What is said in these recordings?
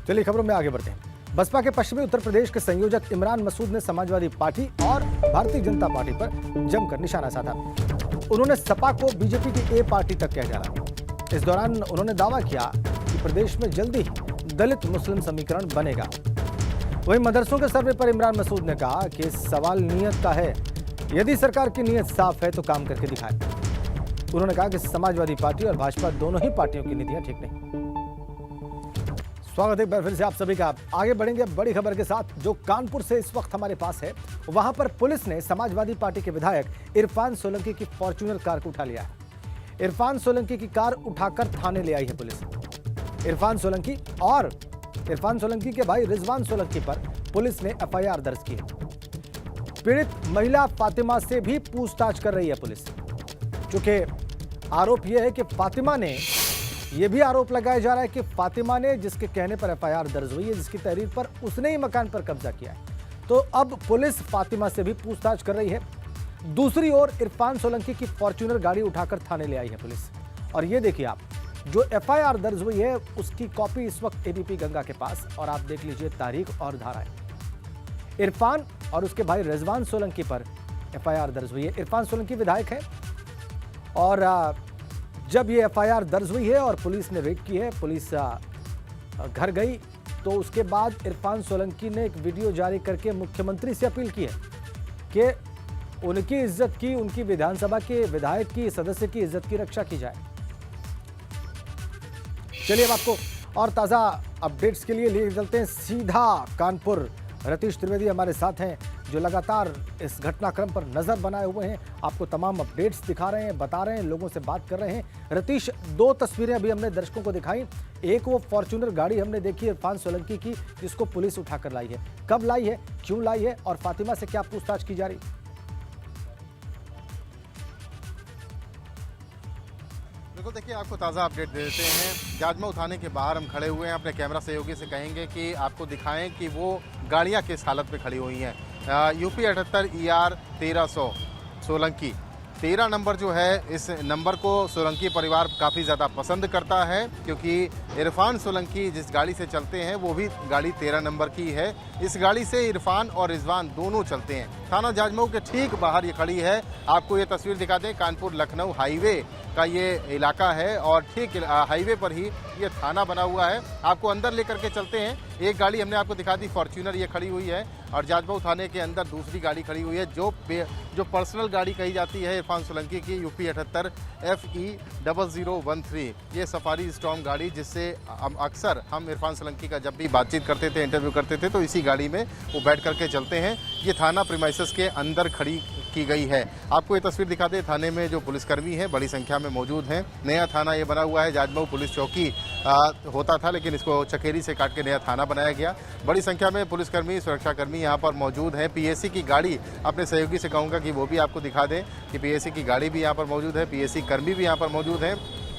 चलिए खबरों में आगे बढ़ते हैं। बसपा के पश्चिमी उत्तर प्रदेश के संयोजक इमरान मसूद ने समाजवादी पार्टी और भारतीय जनता पार्टी पर जमकर निशाना साधा। उन्होंने सपा को बीजेपी की ए पार्टी तक कह डाला। इस दौरान उन्होंने दावा किया कि प्रदेश में जल्दी ही दलित मुस्लिम समीकरण बनेगा। वहीं मदरसों के सर्वे पर इमरान मसूद ने कहा कि सवाल नीयत का है, यदि सरकार की नीयत साफ है तो काम करके दिखाए। उन्होंने कहा कि समाजवादी पार्टी और भाजपा दोनों ही पार्टियों की नीतियां ठीक नहीं। स्वागत है एक बार फिर से आप सभी का। आगे बढ़ेंगे बड़ी खबर के साथ जो कानपुर से इस वक्त हमारे पास है। वहां पर पुलिस ने समाजवादी पार्टी के विधायक इरफान सोलंकी की फॉर्च्यूनर कार को उठा लिया है। इरफान सोलंकी की कार उठाकर थाने ले आई है पुलिस। इरफान सोलंकी के भाई रिजवान सोलंकी पर पुलिस ने एफआईआर दर्ज की है। पीड़ित महिला फातिमा से भी पूछताछ कर रही है पुलिस। चूंकि आरोप यह है कि फातिमा ने, यह भी आरोप लगाया जा रहा है कि फातिमा ने जिसके कहने पर एफआईआर दर्ज हुई है, जिसकी तहरीर पर उसने ही मकान पर कब्जा किया है, तो अब पुलिस फातिमा से भी पूछताछ कर रही है। दूसरी ओर इरफान सोलंकी की फॉर्च्यूनर गाड़ी उठाकर थाने ले आई है पुलिस। और ये देखिए आप, जो एफआईआर दर्ज हुई है उसकी कॉपी इस वक्त एडीपी गंगा के पास, और आप देख लीजिए तारीख और धाराएं। इरफान और उसके भाई रिजवान सोलंकी पर एफआईआर दर्ज हुई है। इरफान सोलंकी विधायक है और जब ये एफआईआर दर्ज हुई है और पुलिस ने रेड की है, पुलिस घर गई, तो उसके बाद इरफान सोलंकी ने एक वीडियो जारी करके मुख्यमंत्री से अपील की है कि उनकी इज्जत की, उनकी विधानसभा के विधायक की, सदस्य की इज्जत की रक्षा की जाए। चलिए अब आपको और ताज़ा अपडेट्स के लिए ले चलते हैं सीधा कानपुर। रतीश त्रिवेदी हमारे साथ हैं जो लगातार इस घटनाक्रम पर नजर बनाए हुए हैं, आपको तमाम अपडेट्स दिखा रहे हैं, बता रहे हैं, लोगों से बात कर रहे हैं। रतीश, दो तस्वीरें अभी हमने दर्शकों को दिखाई। एक वो फॉर्च्यूनर गाड़ी हमने देखी इरफान सोलंकी की, जिसको पुलिस उठाकर लाई है। कब लाई है, क्यों लाई है, और फातिमा से क्या पूछताछ की जा रही? बिल्कुल, देखिए आपको ताज़ा अपडेट दे देते हैं। जाजमा उठाने के बाहर हम खड़े हुए हैं, अपने कैमरा सहयोगी से कहेंगे कि आपको दिखाएं कि वो गाड़ियां किस हालत में खड़ी हुई हैं। यूपी 78 ER 1300 सोलंकी 13 नंबर जो है, इस नंबर को सोलंकी परिवार काफ़ी ज़्यादा पसंद करता है, क्योंकि इरफान सोलंकी जिस गाड़ी से चलते हैं वो भी गाड़ी 13 नंबर की है। इस गाड़ी से इरफान और रिजवान दोनों चलते हैं। थाना जाजमऊ के ठीक बाहर ये खड़ी है। आपको ये तस्वीर दिखा दें, कानपुर लखनऊ हाईवे का ये इलाका है और ठीक हाईवे पर ही ये थाना बना हुआ है। आपको अंदर लेकर के चलते हैं। एक गाड़ी हमने आपको दिखा दी, फॉर्च्यूनर ये खड़ी हुई है, और जाजमऊ थाने के अंदर दूसरी गाड़ी खड़ी हुई है जो पर्सनल गाड़ी कही जाती है इरफान सोलंकी की, यूपी 78 FE 0013। ये सफारी स्टॉर्म गाड़ी, जिससे अक्सर हम इरफान सोलंकी का जब भी बातचीत करते थे, इंटरव्यू करते थे, तो इसी गाड़ी में वो बैठ करके चलते हैं। ये थाना प्रीमाइसेस के अंदर खड़ी की गई है। आपको ये तस्वीर दिखा दें, थाने में जो पुलिसकर्मी हैं बड़ी संख्या में मौजूद हैं। नया थाना ये बना हुआ है, जाजमऊ पुलिस चौकी होता था, लेकिन इसको चकेरी से काट के नया थाना बनाया गया। बड़ी संख्या में पुलिसकर्मी, सुरक्षाकर्मी यहाँ पर मौजूद हैं। पीएसी की गाड़ी, अपने सहयोगी से कहूँगा कि वो भी आपको दिखा दें कि पीएसी की गाड़ी भी यहाँ पर मौजूद है, पीएसी कर्मी भी यहाँ पर मौजूद हैं।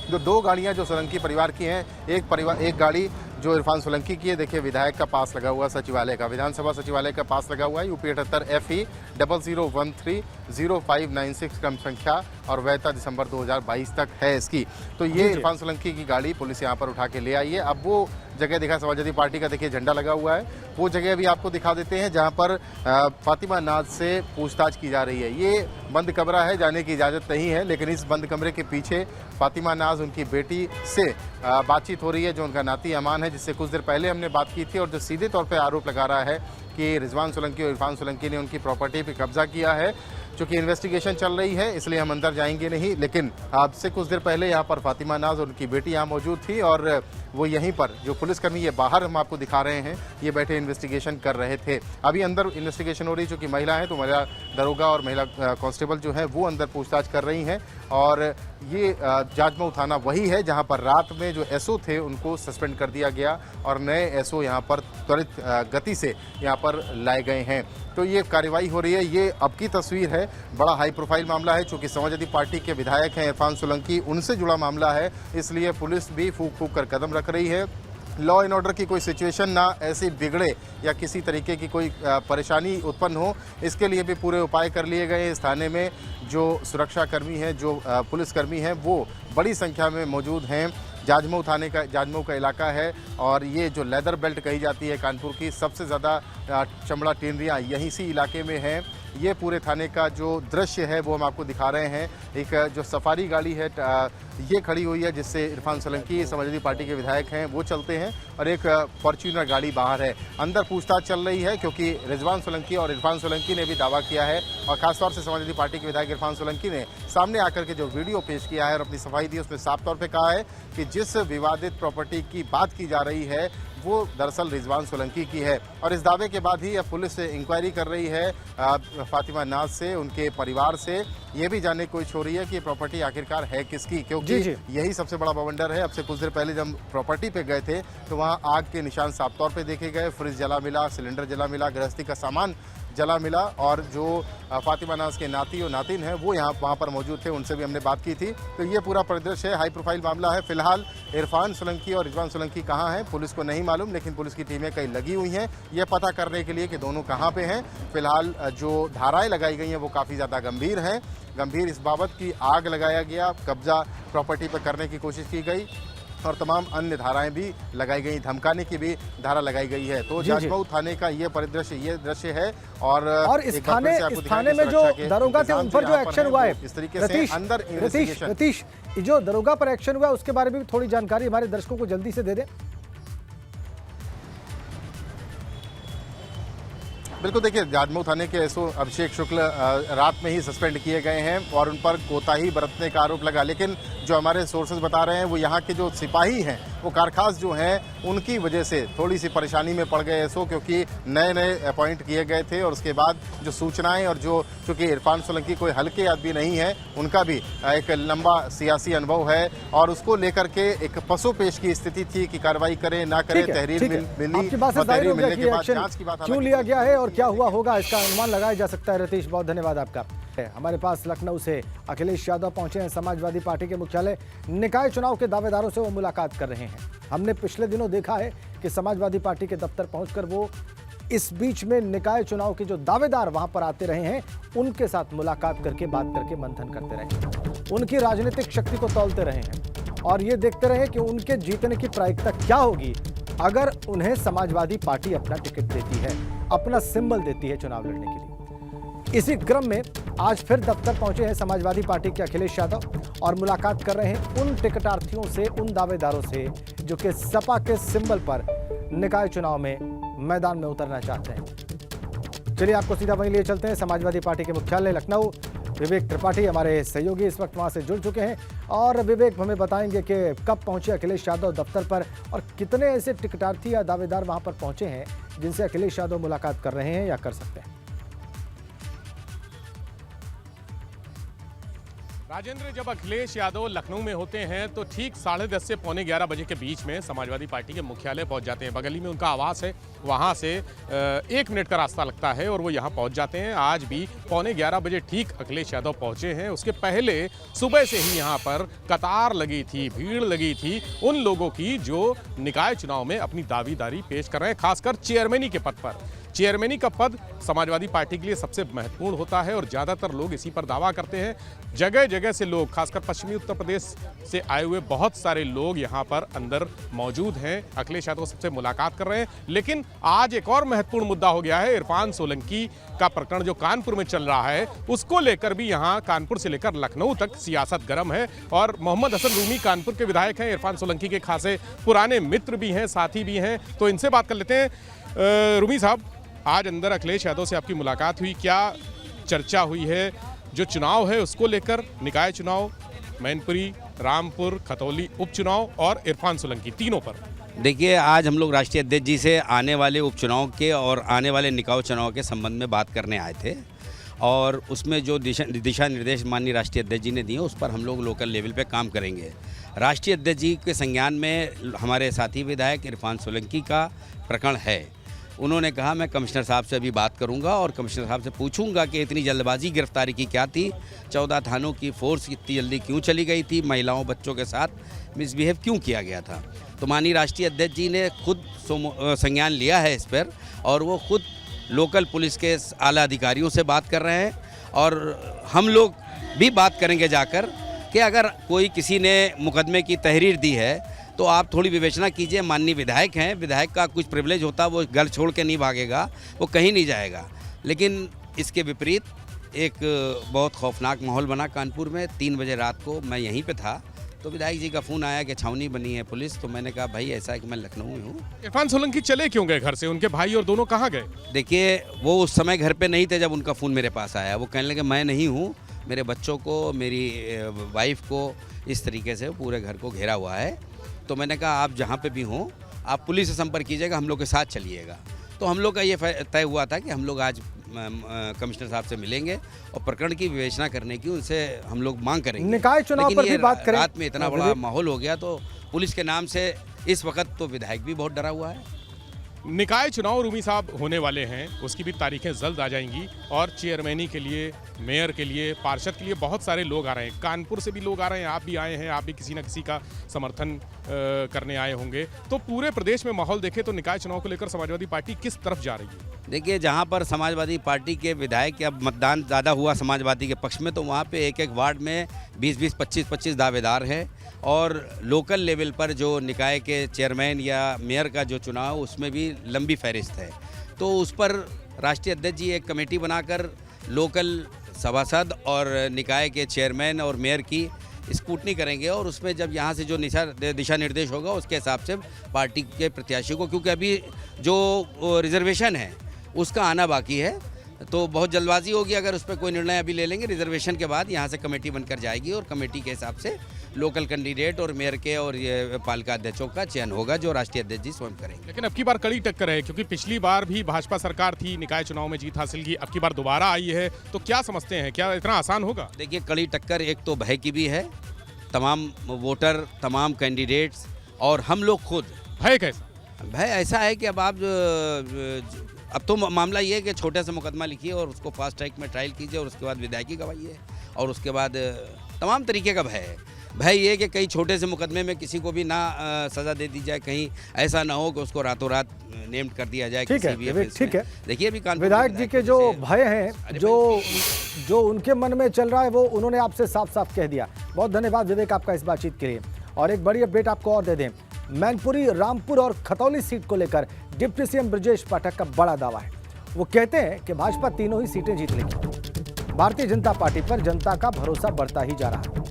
जो दो गाड़ियाँ जो सोलंकी परिवार की हैं, एक गाड़ी जो इरफान सोलंकी की है, देखिए विधायक का पास लगा हुआ, सचिवालय का, विधानसभा सचिवालय का पास लगा हुआ है। यूपी 78 FE 0013 0596 क्रम संख्या, और वैधता दिसंबर 2022 तक है इसकी। तो ये इरफान सोलंकी की गाड़ी पुलिस यहाँ पर उठा के ले आई है। अब वो जगह दिखा, समाजवादी पार्टी का देखिए झंडा लगा हुआ है, वो जगह भी आपको दिखा देते हैं जहाँ पर फातिमा नाज से पूछताछ की जा रही है। ये बंद कमरा है, जाने की इजाज़त नहीं है, लेकिन इस बंद कमरे के पीछे फातिमा नाज, उनकी बेटी से बातचीत हो रही है, जो उनका नाती अमान है, जिससे कुछ देर पहले हमने बात की थी, और जो सीधे तौर पे आरोप लगा रहा है कि रिजवान सोलंकी और इरफान सोलंकी ने उनकी प्रॉपर्टी पे कब्जा किया है। चूँकि इन्वेस्टिगेशन चल रही है, इसलिए हम अंदर जाएंगे नहीं, लेकिन आपसे कुछ देर पहले यहाँ पर फातिमा नाज और उनकी बेटी यहाँ मौजूद थी, और वो यहीं पर जो पुलिसकर्मी ये बाहर हम आपको दिखा रहे हैं, ये बैठे इन्वेस्टिगेशन कर रहे थे। अभी अंदर इन्वेस्टिगेशन हो रही है, चूँकि महिला है तो महिला दरोगा और महिला कांस्टेबल जो है वो अंदर पूछताछ कर रही हैं। और ये जाजमऊ थाना वही है जहाँ पर रात में जो एसओ थे उनको सस्पेंड कर दिया गया, और नए एसओ यहाँ पर त्वरित गति से यहाँ पर लाए गए हैं। तो ये कार्रवाई हो रही है। ये अब की तस्वीर है, बड़ा हाई प्रोफाइल मामला है, चूँकि समाजवादी पार्टी के विधायक हैं इरफान सोलंकी, उनसे जुड़ा मामला है, इसलिए पुलिस भी फूंक फूंक कर कदम रख रही है। लॉ एंड ऑर्डर की कोई सिचुएशन ना ऐसी बिगड़े या किसी तरीके की कोई परेशानी उत्पन्न हो, इसके लिए भी पूरे उपाय कर लिए गए। इस थाने में जो सुरक्षाकर्मी हैं, जो पुलिसकर्मी हैं, वो बड़ी संख्या में मौजूद हैं। जाजमऊ का इलाका है और ये जो लेदर बेल्ट कही जाती है कानपुर की, सबसे ज़्यादा चमड़ा टेनरियाँ यहीं सी इलाके में हैं। ये पूरे थाने का जो दृश्य है वो हम आपको दिखा रहे हैं। एक जो सफारी गाड़ी है ये खड़ी हुई है जिससे इरफान सोलंकी समाजवादी पार्टी के विधायक हैं वो चलते हैं, और एक फॉर्च्यूनर गाड़ी बाहर है। अंदर पूछताछ चल रही है क्योंकि रिजवान सोलंकी और इरफान सोलंकी ने भी दावा किया है, और खासतौर से समाजवादी पार्टी के विधायक इरफान सोलंकी ने सामने आकर के जो वीडियो पेश किया है और अपनी सफाई दी, उसमें साफ तौर पर कहा है कि जिस विवादित प्रॉपर्टी की बात की जा रही है वो दरअसल रिजवान सोलंकी की है। और इस दावे के बाद ही अब पुलिस इंक्वायरी कर रही है फातिमा नाज से, उनके परिवार से, ये भी जानने की कोशिश हो रही है कि प्रॉपर्टी आखिरकार है किसकी, क्योंकि यही सबसे बड़ा बवंडर है। अब से कुछ देर पहले जब प्रॉपर्टी पे गए थे तो वहाँ आग के निशान साफ तौर पे देखे गए, फ्रिज जला मिला, सिलेंडर जला मिला, गृहस्थी का सामान जला मिला, और जो फातिमा नाज के नाती और नातिन हैं वो वहाँ पर मौजूद थे, उनसे भी हमने बात की थी। तो ये पूरा परिदृश्य है, हाई प्रोफाइल मामला है। फिलहाल इरफान सोलंकी और रिजवान सोलंकी कहाँ हैं पुलिस को नहीं मालूम, लेकिन पुलिस की टीमें कई लगी हुई हैं ये पता करने के लिए कि दोनों कहाँ पे हैं। फिलहाल जो धाराएं लगाई गई हैं वो काफ़ी ज़्यादा गंभीर हैं। गंभीर इस बाबत की आग लगाया गया, कब्जा प्रॉपर्टी पर करने की कोशिश की गई, और तमाम अन्य धाराएं भी लगाई गई, धमकाने की भी धारा लगाई गई है। तो जाजमऊ थाने का ये परिदृश्य, ये दृश्य है। और इस थाने में जो दरोगा थे उन पर जो एक्शन हुआ है, इस तरीके से अंदर रतीश, जो दरोगा पर एक्शन हुआ है उसके बारे में भी थोड़ी जानकारी हमारे दर्शकों को जल्दी से दे दें। बिल्कुल, देखिए जाजमऊ थाने के एसओ अभिषेक शुक्ल रात में ही सस्पेंड किए गए हैं और उन पर कोताही बरतने का आरोप लगा, लेकिन जो हमारे सोर्सेज बता रहे हैं वो यहाँ के जो सिपाही हैं वो कारखास जो हैं उनकी वजह से थोड़ी सी परेशानी में पड़ गए एसओ, क्योंकि नए अपॉइंट किए गए थे, और उसके बाद जो सूचनाएं और जो चूँकि इरफान सोलंकी कोई हल्के आदमी नहीं है, उनका भी एक लंबा सियासी अनुभव है, और उसको लेकर के एक पसो पेश की स्थिति थी कि कार्रवाई करें ना करें, तहरीर मिली, तहरीर मिलने के बाद जांच की बात क्यों लिया गया है और क्या हुआ होगा इसका अनुमान लगाया जा सकता है। रतीश, बहुत धन्यवाद आपका। हमारे पास लखनऊ से अखिलेश यादव पहुंचे हैं, समाजवादी पार्टी के मुख्यालय। निकाय चुनाव के दावेदारों से वो मुलाकात कर रहे हैं। हमने पिछले दिनों देखा है कि समाजवादी पार्टी के दफ्तर पहुंचकर वो इस बीच में निकाय चुनाव के जो दावेदार वहां पर आते रहे हैं उनके साथ मुलाकात करके बात करके मंथन करते रहे, उनकी राजनीतिक शक्ति को तौलते रहे हैं, और ये देखते रहे कि उनके जीतने की प्रायिकता क्या होगी अगर उन्हें समाजवादी पार्टी अपना टिकट देती है, अपना सिंबल देती है चुनाव लड़ने के लिए। इसी क्रम में आज फिर दफ्तर पहुंचे हैं समाजवादी पार्टी के अखिलेश यादव और मुलाकात कर रहे हैं उन टिकटार्थियों से, उन दावेदारों से जो कि सपा के सिंबल पर निकाय चुनाव में मैदान में उतरना चाहते हैं। चलिए आपको सीधा वहीं लिए चलते हैं, समाजवादी पार्टी के मुख्यालय लखनऊ। विवेक त्रिपाठी हमारे सहयोगी इस वक्त वहां से जुड़ चुके हैं, और विवेक हमें बताएंगे कि कब पहुंचे अखिलेश यादव दफ्तर पर और कितने ऐसे टिकटार्थी या दावेदार वहां पर पहुंचे हैं जिनसे अखिलेश यादव मुलाकात कर रहे हैं या कर सकते हैं। राजेंद्र, जब अखिलेश यादव लखनऊ में होते हैं तो ठीक 10:30 से 11:15 बजे के बीच में समाजवादी पार्टी के मुख्यालय पहुंच जाते हैं। बगल ही में उनका आवास है, वहां से 1 मिनट का रास्ता लगता है और वो यहां पहुंच जाते हैं। आज भी 11:15 बजे ठीक अखिलेश यादव पहुंचे हैं। उसके पहले सुबह से ही यहां पर कतार लगी थी, भीड़ लगी थी उन लोगों की जो निकाय चुनाव में अपनी दावेदारी पेश कर रहे हैं, खासकर चेयरमैनी के पद पर। चेयरमैनी का पद समाजवादी पार्टी के लिए सबसे महत्वपूर्ण होता है और ज़्यादातर लोग इसी पर दावा करते हैं। जगह जगह से लोग, खासकर पश्चिमी उत्तर प्रदेश से आए हुए बहुत सारे लोग यहाँ पर अंदर मौजूद हैं। अखिलेश यादव सबसे मुलाकात कर रहे हैं, लेकिन आज एक और महत्वपूर्ण मुद्दा हो गया है। इरफान सोलंकी का प्रकरण जो कानपुर में चल रहा है उसको लेकर भी यहाँ कानपुर से लेकर लखनऊ तक सियासत गर्म है, और मोहम्मद हसन रूमी कानपुर के विधायक हैं, इरफान सोलंकी के खासे पुराने मित्र भी हैं, साथी भी हैं, तो इनसे बात कर लेते हैं। रूमी साहब, आज अंदर अखिलेश यादव से आपकी मुलाकात हुई, क्या चर्चा हुई है जो चुनाव है उसको लेकर, निकाय चुनाव, मैनपुरी, रामपुर, खतौली उपचुनाव और इरफान सोलंकी तीनों पर? देखिए, आज हम लोग राष्ट्रीय अध्यक्ष जी से आने वाले उपचुनाव के और आने वाले निकाय चुनाव के संबंध में बात करने आए थे, और उसमें जो दिशा निर्देश माननीय राष्ट्रीय अध्यक्ष जी ने दिए उस पर हम लोग लोकल लेवल पे काम करेंगे। राष्ट्रीय अध्यक्ष जी के संज्ञान में हमारे साथी विधायक इरफान सोलंकी का प्रकरण है। उन्होंने कहा मैं कमिश्नर साहब से अभी बात करूंगा और कमिश्नर साहब से पूछूंगा कि इतनी जल्दबाजी गिरफ्तारी की क्या थी, 14 थानों की फोर्स इतनी जल्दी क्यों चली गई थी, महिलाओं बच्चों के साथ मिसबिहेव क्यों किया गया था। तो माननीय राष्ट्रीय अध्यक्ष जी ने खुद संज्ञान लिया है इस पर, और वो खुद लोकल पुलिस के आला अधिकारियों से बात कर रहे हैं, और हम लोग भी बात करेंगे जाकर कि अगर कोई किसी ने मुकदमे की तहरीर दी है तो आप थोड़ी विवेचना कीजिए। माननीय विधायक हैं, विधायक का कुछ प्रिविलेज होता, वो घर छोड़ के नहीं भागेगा, वो कहीं नहीं जाएगा। लेकिन इसके विपरीत एक बहुत खौफनाक माहौल बना कानपुर में। 3 बजे रात को मैं यहीं पे था, तो विधायक जी का फ़ोन आया कि छावनी बनी है पुलिस। तो मैंने कहा भाई ऐसा है कि मैं लखनऊ में हूँ। इरफान सोलंकी चले क्यों गए घर से? उनके भाई और दोनों कहाँ गए? देखिए, वो उस समय घर पे नहीं थे जब उनका फ़ोन मेरे पास आया। वो कहने लगे मैं नहीं हूँ, मेरे बच्चों को, मेरी वाइफ को इस तरीके से पूरे घर को घेरा हुआ है। तो मैंने कहा आप जहाँ पे भी हों, आप पुलिस से संपर्क कीजिएगा, हम लोग के साथ चलिएगा। तो हम लोग का ये तय हुआ था कि हम लोग आज कमिश्नर साहब से मिलेंगे और प्रकरण की विवेचना करने की उनसे हम लोग मांग करेंगे। निकाय चुनाव पर भी बात करें। रात में इतना बड़ा माहौल हो गया, तो पुलिस के नाम से इस वक्त तो विधायक भी बहुत डरा हुआ है। निकाय चुनाव रूमी साहब होने वाले हैं, उसकी भी तारीखें जल्द आ जाएंगी और चेयरमैनी के लिए, मेयर के लिए, पार्षद के लिए बहुत सारे लोग आ रहे हैं। कानपुर से भी लोग आ रहे हैं, आप भी आए हैं, आप भी किसी न किसी का समर्थन करने आए होंगे। तो पूरे प्रदेश में माहौल देखें तो निकाय चुनाव को लेकर समाजवादी पार्टी किस तरफ जा रही है? देखिए, जहाँ पर समाजवादी पार्टी के विधायक या मतदान ज़्यादा हुआ समाजवादी के पक्ष में, तो वहाँ पे एक वार्ड में 20-20, 25-25 दावेदार हैं। और लोकल लेवल पर जो निकाय के चेयरमैन या मेयर का जो चुनाव, उसमें भी लंबी फहरिस्त है। तो उस पर राष्ट्रीय अध्यक्ष जी एक कमेटी बनाकर लोकल सभासद और निकाय के चेयरमैन और मेयर की स्कूटनी करेंगे, और उसमें जब यहाँ से जो दिशा निर्देश होगा उसके हिसाब से पार्टी के प्रत्याशी को, क्योंकि अभी जो रिजर्वेशन है उसका आना बाकी है, तो बहुत जल्दबाजी होगी अगर उस पर कोई निर्णय अभी ले लेंगे। रिजर्वेशन के बाद यहाँ से कमेटी बनकर जाएगी और कमेटी के हिसाब से लोकल कैंडिडेट और मेयर के और ये पालिका अध्यक्षों का चयन होगा, जो राष्ट्रीय अध्यक्ष जी स्वयं करेंगे। लेकिन अब की बार कड़ी टक्कर है, क्योंकि पिछली बार भी भाजपा सरकार थी, निकाय चुनाव में जीत हासिल की, अब की बार दोबारा आई है। तो क्या समझते हैं, क्या इतना आसान होगा? देखिए, कड़ी टक्कर एक तो भय की भी है, तमाम वोटर, तमाम कैंडिडेट्स और हम लोग खुद। भय कैसा? भय ऐसा है कि अब तो मामला ये है कि छोटे से मुकदमा लिखिए और उसको फास्ट ट्रैक में ट्रायल कीजिए, और उसके बाद विधायकी गवाइए, और उसके बाद तमाम तरीके का भय है। भय ये कि कहीं छोटे से मुकदमे में किसी को भी ना सज़ा दे दी जाए, कहीं ऐसा ना हो कि उसको रातों रात नेम्ड कर दिया जाए। ठीक है, ठीक है। देखिए, अभी विधायक जी के जो भय हैं, जो उनके मन में चल रहा है, वो उन्होंने आपसे साफ साफ कह दिया। बहुत धन्यवाद विवेक आपका इस बातचीत के लिए। और एक बड़ी अपडेट आपको और दे दें, मैनपुरी, रामपुर और खतौली सीट को लेकर डिप्टी सीएम ब्रजेश पाठक का बड़ा दावा है। वो कहते हैं कि भाजपा तीनों ही सीटें जीत लेगी। भारतीय जनता पार्टी पर जनता का भरोसा बढ़ता ही जा रहा है।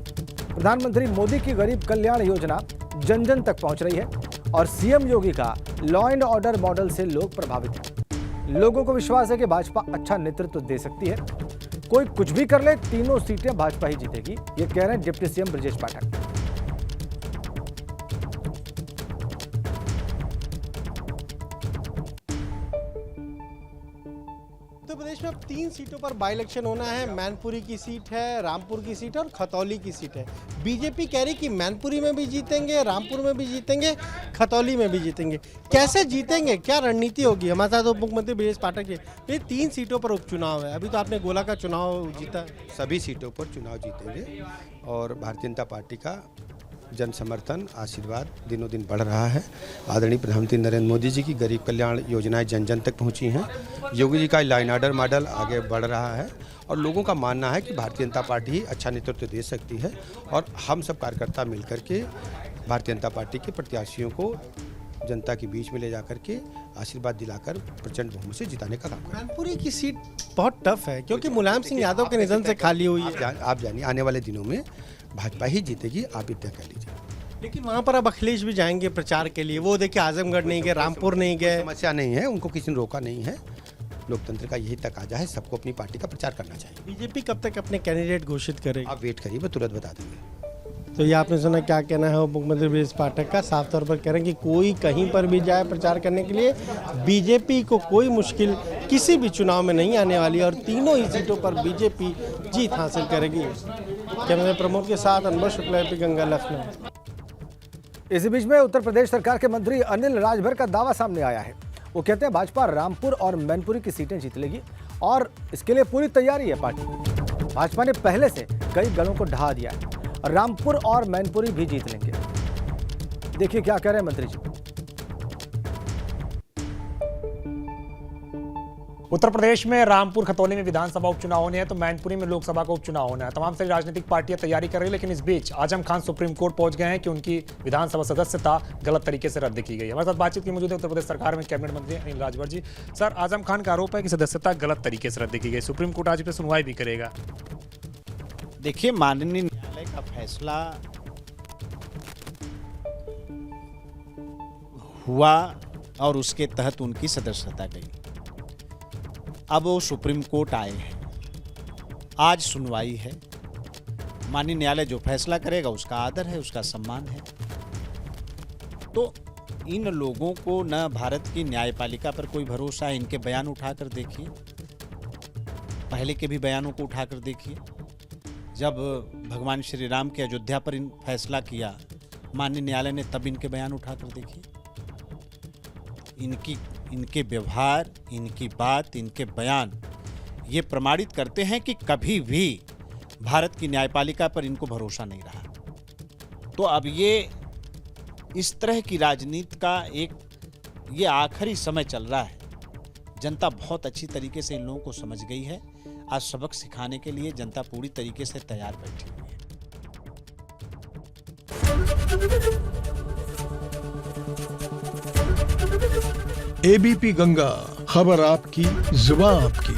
प्रधानमंत्री मोदी की गरीब कल्याण योजना जन जन तक पहुंच रही है और सीएम योगी का लॉ एंड ऑर्डर मॉडल से लोग प्रभावित हैं। लोगों को विश्वास है कि भाजपा अच्छा नेतृत्व दे सकती है। कोई कुछ भी कर ले, तीनों सीटें भाजपा ही जीतेगी, ये कह रहे हैं डिप्टी सीएम ब्रजेश पाठक। उत्तर प्रदेश में अब 3 सीटों पर बाई इलेक्शन होना है। मैनपुरी की सीट है, रामपुर की सीट है और खतौली की सीट है। बीजेपी कह रही कि मैनपुरी में भी जीतेंगे, रामपुर में भी जीतेंगे, खतौली में भी जीतेंगे। कैसे जीतेंगे, क्या रणनीति होगी? हमारे साथ उप मुख्यमंत्री ब्रजेश पाठक जी। ये 3 सीटों पर उपचुनाव है, अभी तो आपने गोला का चुनाव जीता। सभी सीटों पर चुनाव जीतेंगे और भारतीय जनता पार्टी का जन समर्थन, आशीर्वाद दिनों दिन बढ़ रहा है। आदरणीय प्रधानमंत्री नरेंद्र मोदी जी की गरीब कल्याण योजनाएं जन जन तक पहुंची हैं। योगी जी का लॉ एंड ऑर्डर मॉडल आगे बढ़ रहा है और लोगों का मानना है कि भारतीय जनता पार्टी ही अच्छा नेतृत्व दे सकती है, और हम सब कार्यकर्ता मिलकर के भारतीय जनता पार्टी के प्रत्याशियों को जनता के बीच में ले जाकर के आशीर्वाद दिलाकर प्रचंड बहुमत से जिताने का काम करें। मैनपुरी की सीट बहुत टफ है, क्योंकि मुलायम सिंह यादव के निधन से खाली हुई है। आप जानिए, आने वाले दिनों में भाजपा ही जीतेगी, आप इतना कह लीजिए। लेकिन वहाँ पर अब अखिलेश भी जाएंगे प्रचार के लिए। वो देखिए, आजमगढ़ नहीं गए, रामपुर नहीं गए। समस्या नहीं है, उनको किसी ने रोका नहीं है। लोकतंत्र का यही तकाजा है, सबको अपनी पार्टी का प्रचार करना चाहिए। बीजेपी कब तक अपने कैंडिडेट घोषित करेगी? आप वेट करिए, मैं तुरंत बता दूंगा। तो ये आपने सुना, क्या कहना है उप मुख्यमंत्री ब्रजेश पाठक का। साफ तौर पर कह रहे हैं कि कोई कहीं पर भी जाए प्रचार करने के लिए, बीजेपी को कोई मुश्किल किसी भी चुनाव में नहीं आने वाली और तीनों ही सीटों पर बीजेपी जीत हासिल करेगी। कैमरा प्रमोद के साथ अनवर शुक्ला, एपी गंगा, लखनऊ। इसी बीच में उत्तर प्रदेश सरकार के मंत्री अनिल राजभर का दावा सामने आया है। वो कहते हैं भाजपा रामपुर और मैनपुरी की सीटें जीत लेगी और इसके लिए पूरी तैयारी है पार्टी। भाजपा ने पहले से कई दलों को ढहा दिया है। रामपुर और मैनपुरी भी जीत लेंगे। देखिए क्या कह रहे हैं मंत्री जी। उत्तर प्रदेश में रामपुर खतौली में विधानसभा उपचुनाव होने हैं तो मैनपुरी में लोकसभा का उपचुनाव होना है। तमाम सारी राजनीतिक पार्टियां तैयारी कर रही है, लेकिन इस बीच आजम खान सुप्रीम कोर्ट पहुंच गए हैं कि उनकी विधानसभा सदस्यता गलत तरीके से रद्द की गई है। हमारे साथ बातचीत की मौजूद है उत्तर प्रदेश सरकार में कैबिनेट मंत्री अनिल राजभर जी। सर, आजम खान का आरोप है कि सदस्यता गलत तरीके से रद्द की गई। सुप्रीम कोर्ट आज इस पर सुनवाई भी करेगा। देखिए, माननीय न्यायालय का फैसला हुआ और उसके तहत उनकी सदस्यता गई। अब वो सुप्रीम कोर्ट आए हैं, आज सुनवाई है। माननीय न्यायालय जो फैसला करेगा उसका आदर है, उसका सम्मान है। तो इन लोगों को न भारत की न्यायपालिका पर कोई भरोसा है। इनके बयान उठाकर देखिए, पहले के भी बयानों को उठाकर देखिए। जब भगवान श्री राम के अयोध्या पर इन फैसला किया माननीय न्यायालय ने, तब इनके बयान उठाकर देखिए। इनके व्यवहार, इनकी बात, इनके बयान ये प्रमाणित करते हैं कि कभी भी भारत की न्यायपालिका पर इनको भरोसा नहीं रहा। तो अब ये इस तरह की राजनीति का ये आखिरी समय चल रहा है। जनता बहुत अच्छी तरीके से इन लोगों को समझ गई है। आज सबक सिखाने के लिए जनता पूरी तरीके से तैयार बैठी हुई है। एबीपी गंगा, खबर आपकी, जुबान आपकी।